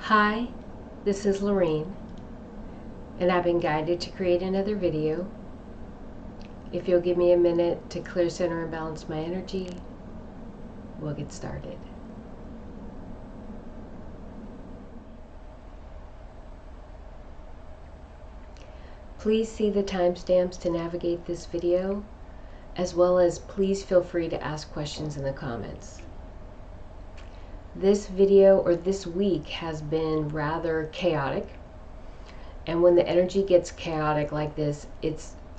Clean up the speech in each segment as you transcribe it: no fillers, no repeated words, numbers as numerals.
Hi, this is Lorene, and I've been guided to create another video. If you'll give me a minute to clear, center, and balance my energy, we'll get started. Please see the timestamps to navigate this video, as well as please feel free to ask questions in the comments. This video, or this week, has been rather chaotic. And when the energy gets chaotic like this,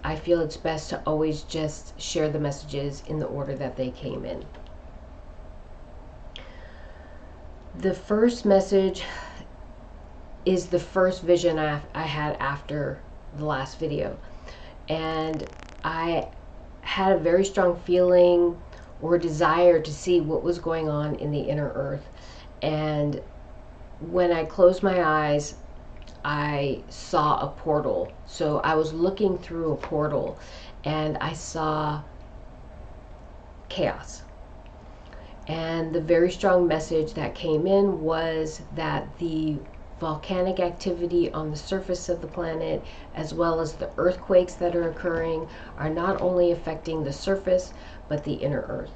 I feel it's best to always just share the messages in the order that they came in. The first message is the first vision I had after the last video. And I had a very strong feeling or desire to see what was going on in the inner earth. And when I closed my eyes, I saw a portal. So I was looking through a portal and I saw chaos. And the very strong message that came in was that the volcanic activity on the surface of the planet, as well as the earthquakes that are occurring, are not only affecting the surface, but the inner earth.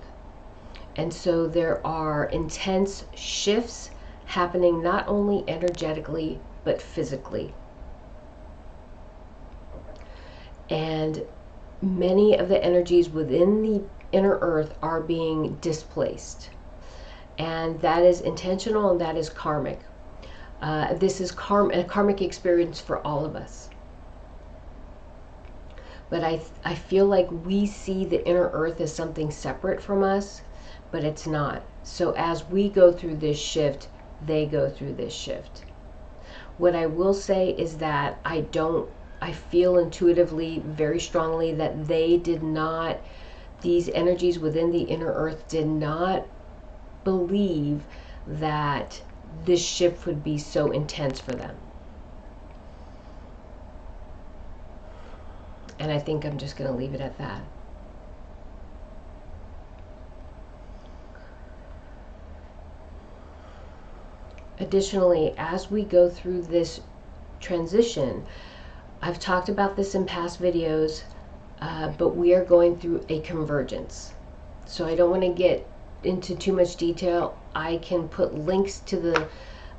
And so there are intense shifts happening not only energetically, but physically. And many of the energies within the inner earth are being displaced. And that is intentional and that is karmic. This is a karmic experience for all of us. But I feel like we see the inner earth as something separate from us, but it's not. So as we go through this shift, they go through this shift. What I will say is that I feel intuitively very strongly that these energies within the inner earth did not believe that this shift would be so intense for them. And I think I'm just going to leave it at that. Additionally, as we go through this transition, I've talked about this in past videos, but we are going through a convergence. So I don't want to get into too much detail. I can put links to the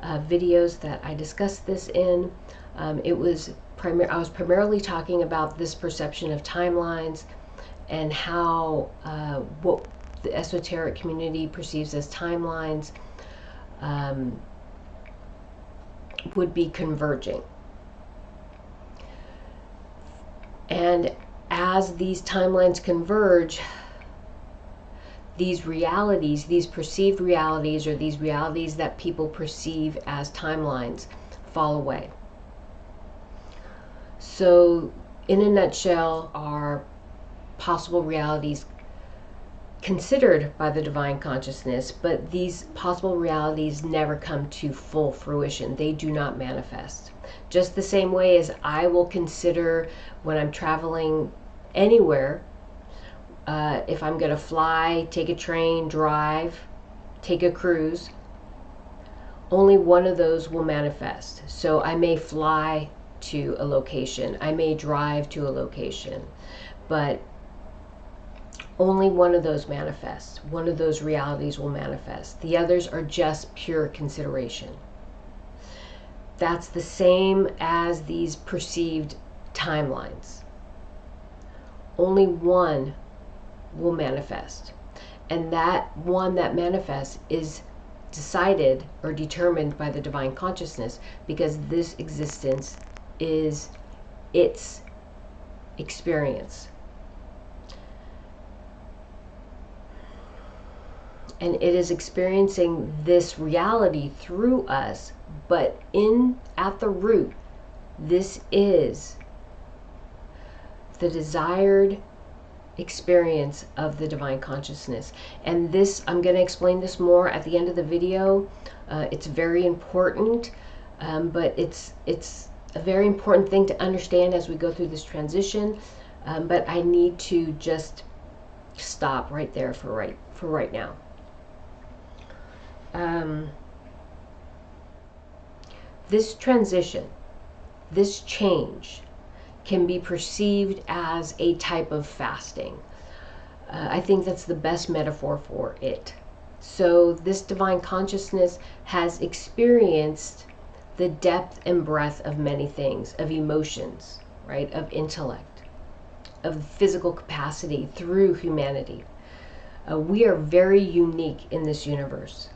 videos that I discussed this in. I was primarily talking about this perception of timelines and how what the esoteric community perceives as timelines would be converging. And as these timelines converge, these realities, these perceived realities, or these realities that people perceive as timelines, fall away. So in a nutshell, are possible realities considered by the divine consciousness, but these possible realities never come to full fruition. They do not manifest. Just the same way as I will consider when I'm traveling anywhere, if I'm going to fly, take a train, drive, take a cruise, only one of those will manifest. So I may fly to a location, I may drive to a location, but only one of those manifests. One of those realities will manifest. The others are just pure consideration. That's the same as these perceived timelines. Only one will manifest. And that one that manifests is decided or determined by the divine consciousness, because this existence is its experience. And it is experiencing this reality through us, but at the root, this is the desired experience of the divine consciousness. And this, I'm going to explain this more at the end of the video. It's very important, but it's a very important thing to understand as we go through this transition. But I need to just stop right there for right now. this transition, this change, can be perceived as a type of fasting. I think that's the best metaphor for it. So this divine consciousness has experienced the depth and breadth of many things, of emotions, right, of intellect, of physical capacity through humanity. We are very unique in this universe.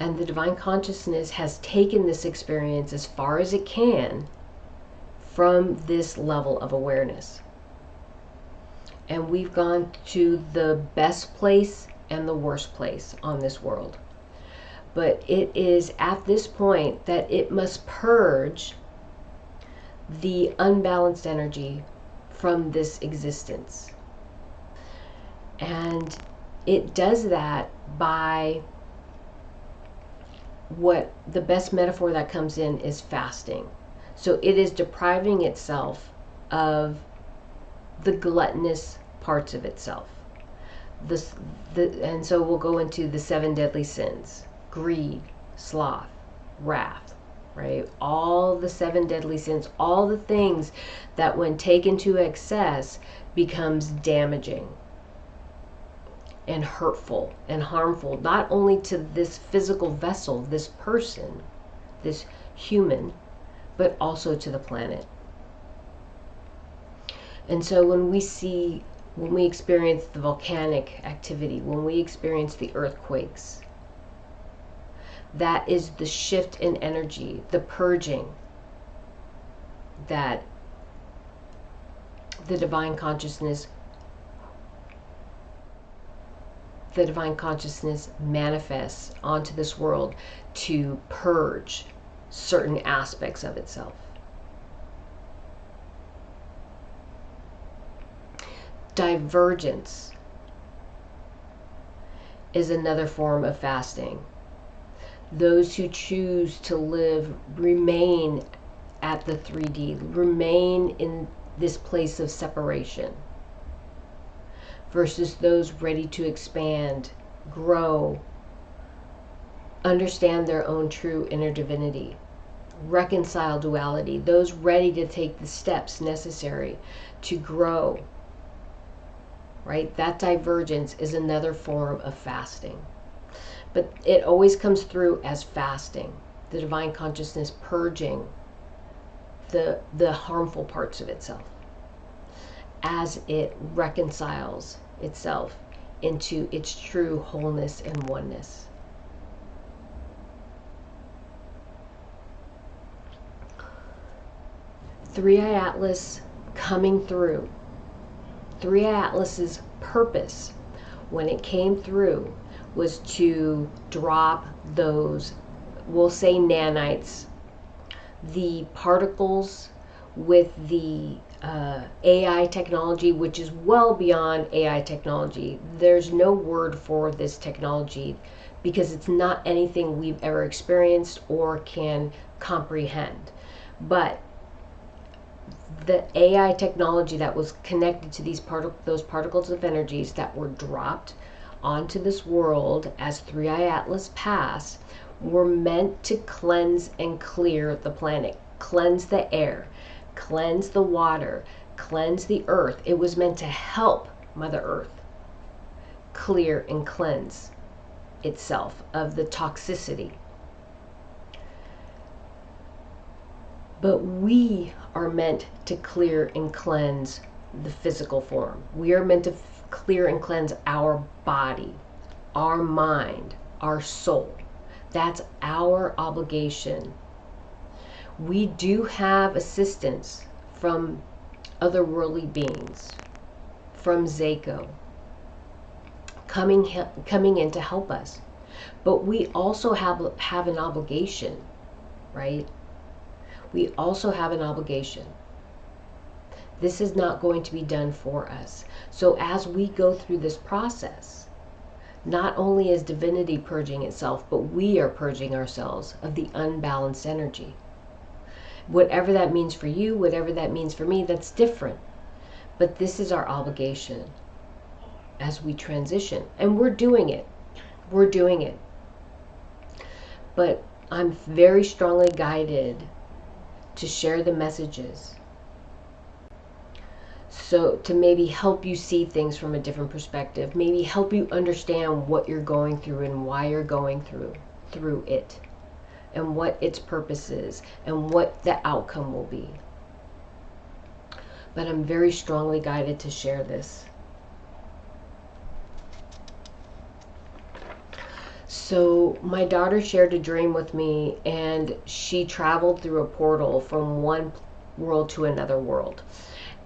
And the divine consciousness has taken this experience as far as it can from this level of awareness. And we've gone to the best place and the worst place on this world. But it is at this point that it must purge the unbalanced energy from this existence. And it does that by what the best metaphor that comes in is fasting. So it is depriving itself of the gluttonous parts of itself. And so we'll go into the 7 deadly sins: greed, sloth, wrath, right? All the 7 deadly sins, all the things that when taken to excess becomes damaging and hurtful and harmful, not only to this physical vessel, this person, this human, but also to the planet. And so when we experience the volcanic activity, when we experience the earthquakes, that is the shift in energy, the purging that the divine consciousness manifests onto this world to purge certain aspects of itself. Divergence is another form of fasting. Those who choose to remain at the 3D, remain in this place of separation, versus those ready to expand, grow, understand their own true inner divinity, reconcile duality, those ready to take the steps necessary to grow, right? That divergence is another form of fasting. But it always comes through as fasting, the divine consciousness purging the harmful parts of itself as it reconciles itself into its true wholeness and oneness. Three-Eye Atlas coming through. Three-Eye Atlas's purpose when it came through was to drop those, we'll say nanites, the particles with the AI technology, which is well beyond AI technology. There's no word for this technology because it's not anything we've ever experienced or can comprehend. But the AI technology that was connected to those particles of energies that were dropped onto this world as Three-Eye Atlas passed were meant to cleanse and clear the planet, cleanse the air, cleanse the water, cleanse the earth. It was meant to help Mother Earth clear and cleanse itself of the toxicity. But we are meant to clear and cleanse the physical form. We are meant to clear and cleanse our body, our mind, our soul. That's our obligation. We do have assistance from otherworldly beings, from Zako, coming in to help us. But we also have an obligation, right? We also have an obligation. This is not going to be done for us. So as we go through this process, not only is divinity purging itself, but we are purging ourselves of the unbalanced energy. Whatever that means for you, whatever that means for me, that's different. But this is our obligation as we transition. And we're doing it. We're doing it. But I'm very strongly guided to share the messages, so to maybe help you see things from a different perspective, maybe help you understand what you're going through and why you're going through it, and what its purpose is and what the outcome will be. But I'm very strongly guided to share this. So my daughter shared a dream with me, and she traveled through a portal from one world to another world.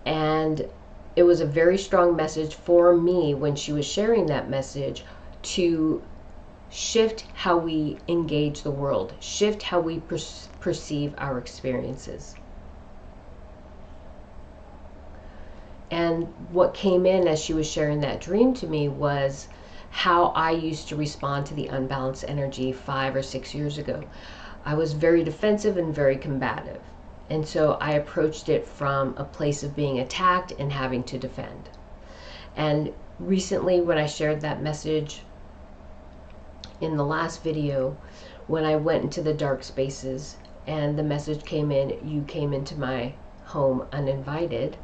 And it was a very strong message for me when she was sharing that message, to shift how we engage the world, shift how we perceive our experiences. And what came in as she was sharing that dream to me was how I used to respond to the unbalanced energy 5 or 6 years ago. I was very defensive and very combative. And so I approached it from a place of being attacked and having to defend. And recently, when I shared that message in the last video, when I went into the dark spaces and the message came in, you came into my home uninvited,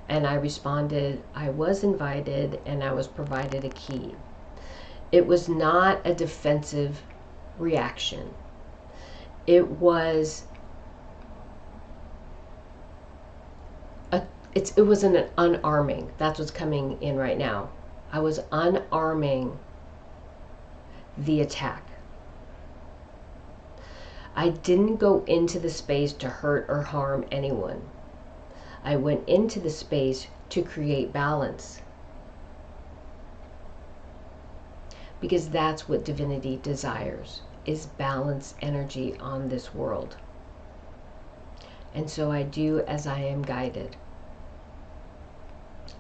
and I responded, I was invited and I was provided a key. It was not a defensive reaction. It was it was an unarming. That's what's coming in right now. I was unarming the attack. I didn't go into the space to hurt or harm anyone. I went into the space to create balance. Because that's what divinity desires, is balanced energy on this world. And so I do as I am guided.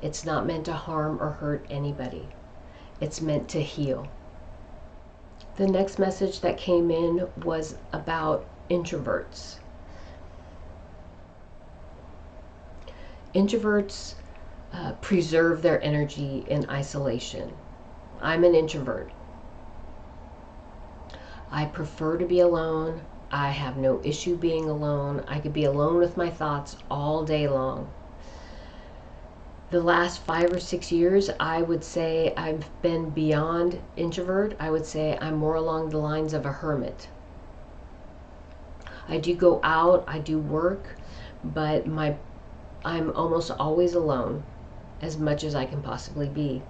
It's not meant to harm or hurt anybody. It's meant to heal. The next message that came in was about introverts. Introverts preserve their energy in isolation. I'm an introvert. I prefer to be alone. I have no issue being alone. I could be alone with my thoughts all day long. The last 5 or 6 years, I would say I've been beyond introvert. I would say I'm more along the lines of a hermit. I do go out, I do work, but I'm almost always alone, as much as I can possibly be.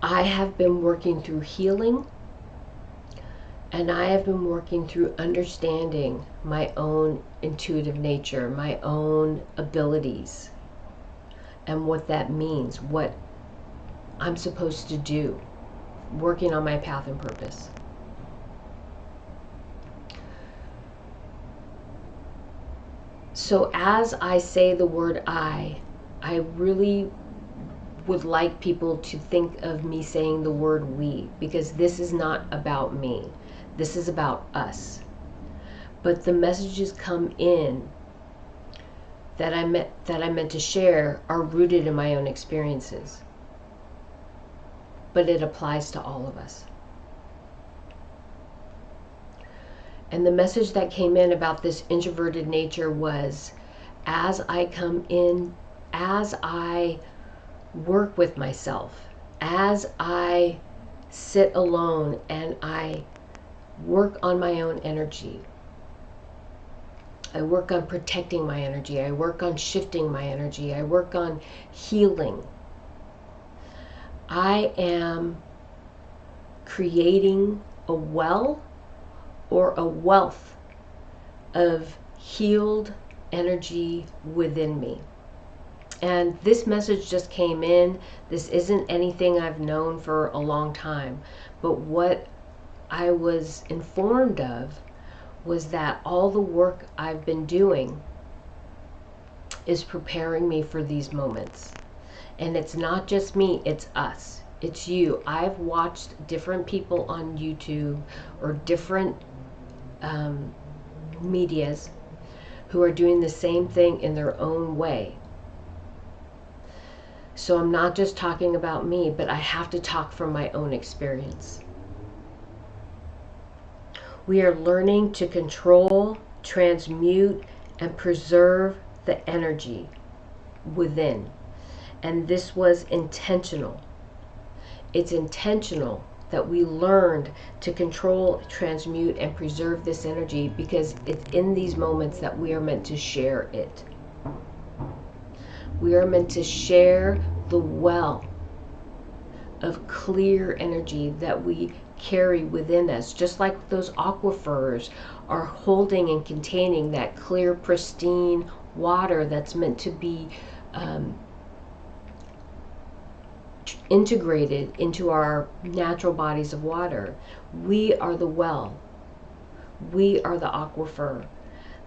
I have been working through healing, and I have been working through understanding my own intuitive nature, my own abilities, and what that means, what I'm supposed to do, working on my path and purpose. So as I say the word I really would like people to think of me saying the word we, because this is not about me. This is about us. But the messages come in that I meant to share are rooted in my own experiences. But it applies to all of us. And the message that came in about this introverted nature was, as I come in, as I work with myself, as I sit alone and I work on my own energy, I work on protecting my energy, I work on shifting my energy, I work on healing, I am creating a well or a wealth of healed energy within me. And this message just came in. This isn't anything I've known for a long time, but what I was informed of was that all the work I've been doing is preparing me for these moments. And it's not just me, it's us. It's you. I've watched different people on YouTube or different medias who are doing the same thing in their own way. So I'm not just talking about me, but I have to talk from my own experience. We are learning to control, transmute, and preserve the energy within. And this was intentional. It's intentional that we learned to control, transmute, and preserve this energy, because it's in these moments that we are meant to share it. We are meant to share the well of clear energy that we carry within us, just like those aquifers are holding and containing that clear, pristine water that's meant to be integrated into our natural bodies of water. We are the well. We are the aquifer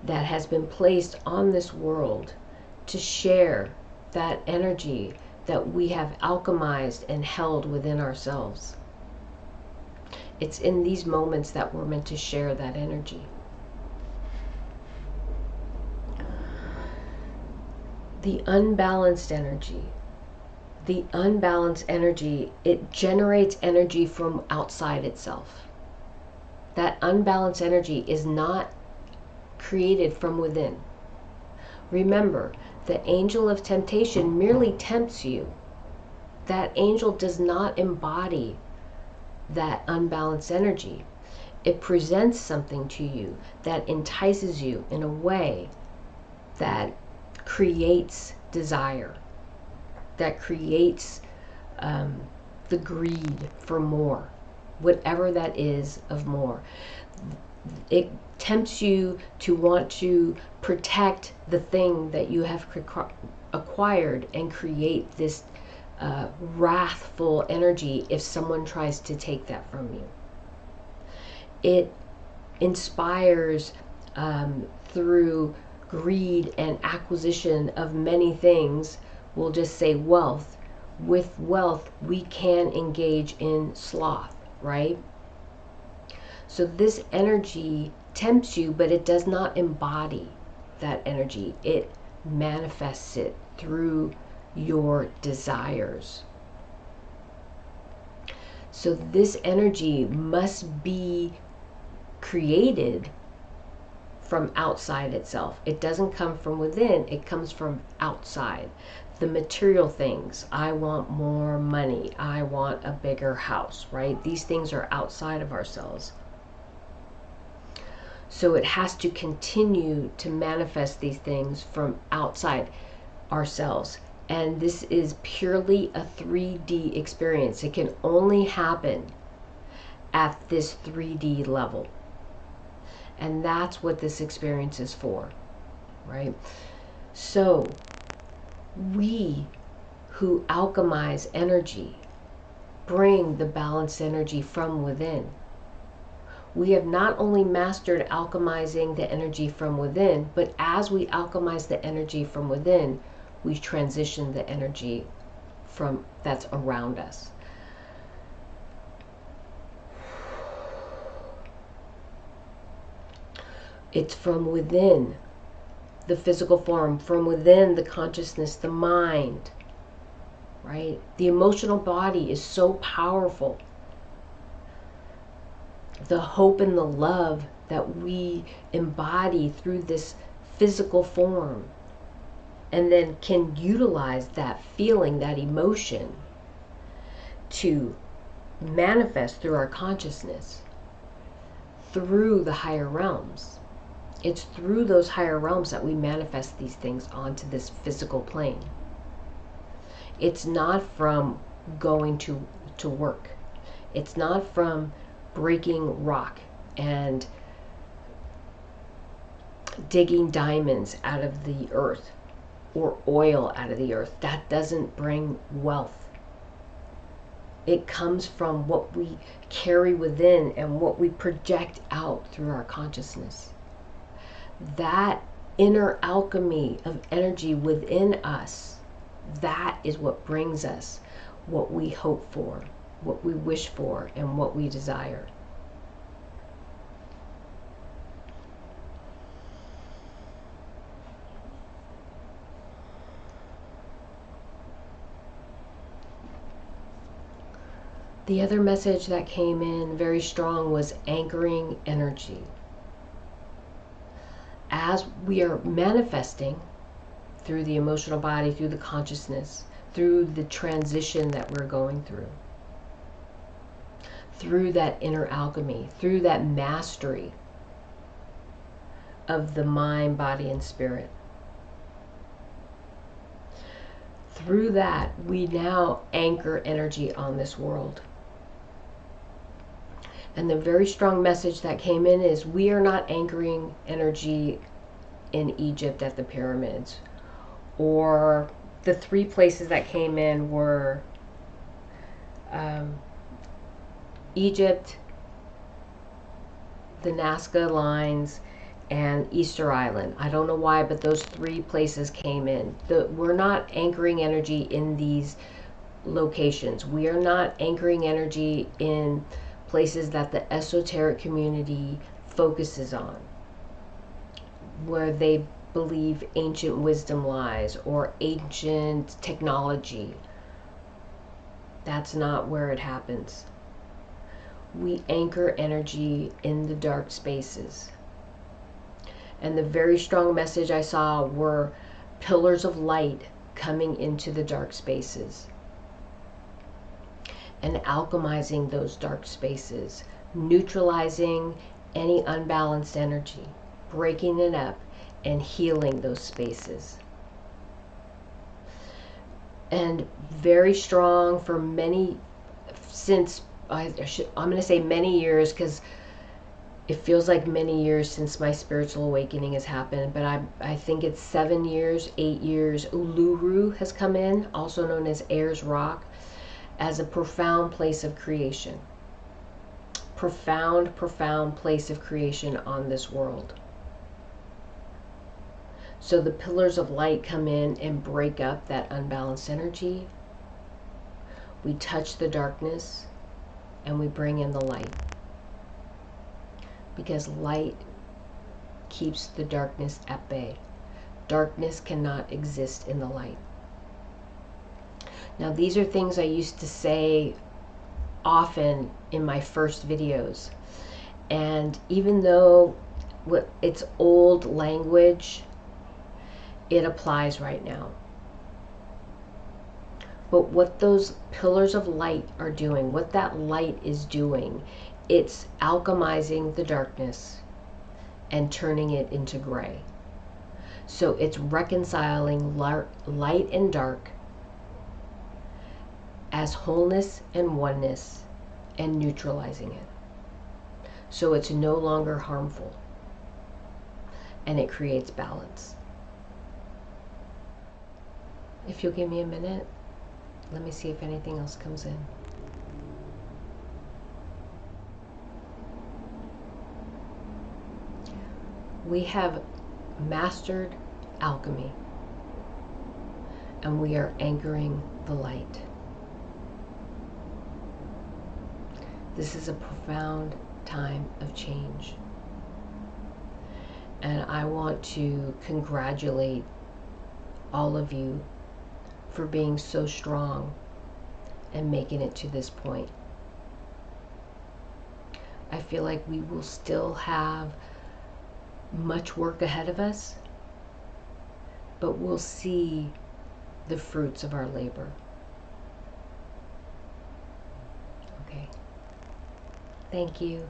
that has been placed on this world to share that energy that we have alchemized and held within ourselves. It's in these moments that we're meant to share that energy. The unbalanced energy. The unbalanced energy, it generates energy from outside itself. That unbalanced energy is not created from within. Remember, the angel of temptation merely tempts you. That angel does not embody that unbalanced energy. It presents something to you that entices you in a way that creates desire, that creates the greed for more, whatever that is of more. It tempts you to want to protect the thing that you have acquired and create this wrathful energy if someone tries to take that from you. It inspires through greed and acquisition of many things. We'll just say wealth. With wealth, we can engage in sloth, right? So this energy tempts you, but it does not embody that energy. It manifests it through your desires. So this energy must be created from outside itself. It doesn't come from within, it comes from outside. The material things. I want more money. I want a bigger house, right? These things are outside of ourselves. So it has to continue to manifest these things from outside ourselves. And this is purely a 3D experience. It can only happen at this 3D level. And that's what this experience is for, right? So we who alchemize energy bring the balanced energy from within. We have not only mastered alchemizing the energy from within, but as we alchemize the energy from within, we transition the energy from that's around us. It's from within the physical form, from within the consciousness, the mind, right? The emotional body is so powerful. The hope and the love that we embody through this physical form, and then can utilize that feeling, that emotion, to manifest through our consciousness, through the higher realms. It's through those higher realms that we manifest these things onto this physical plane. It's not from going to work. It's not from breaking rock and digging diamonds out of the earth or oil out of the earth. That doesn't bring wealth. It comes from what we carry within and what we project out through our consciousness. That inner alchemy of energy within us, that is what brings us what we hope for, what we wish for, and what we desire. The other message that came in very strong was anchoring energy. As we are manifesting through the emotional body, through the consciousness, through the transition that we're going through that inner alchemy, through that mastery of the mind, body, and spirit. Through that, we now anchor energy on this world. And the very strong message that came in is we are not anchoring energy in Egypt at the pyramids. Or the three places that came in were Egypt, the Nazca lines, and Easter Island. I don't know why, but those three places came in. We're not anchoring energy in these locations. We are not anchoring energy in places that the esoteric community focuses on, where they believe ancient wisdom lies or ancient technology. That's not where it happens. We anchor energy in the dark spaces. And the very strong message I saw were pillars of light coming into the dark spaces and alchemizing those dark spaces, neutralizing any unbalanced energy, breaking it up and healing those spaces. And very strong for many, since I'm going to say many years, because it feels like many years since my spiritual awakening has happened, but I think it's 7 years, 8 years. Uluru has come in, also known as Ayers Rock, as a profound place of creation. Profound, profound place of creation on this world. So the pillars of light come in and break up that unbalanced energy. We touch the darkness and we bring in the light. Because light keeps the darkness at bay. Darkness cannot exist in the light. Now, these are things I used to say often in my first videos. And even though it's old language, it applies right now. But what those pillars of light are doing, what that light is doing, it's alchemizing the darkness and turning it into gray. So it's reconciling light and dark as wholeness and oneness and neutralizing it. So it's no longer harmful and it creates balance. If you'll give me a minute, let me see if anything else comes in. We have mastered alchemy and we are anchoring the light. This is a profound time of change. And I want to congratulate all of you for being so strong and making it to this point. I feel like we will still have much work ahead of us, but we'll see the fruits of our labor. Okay. Thank you.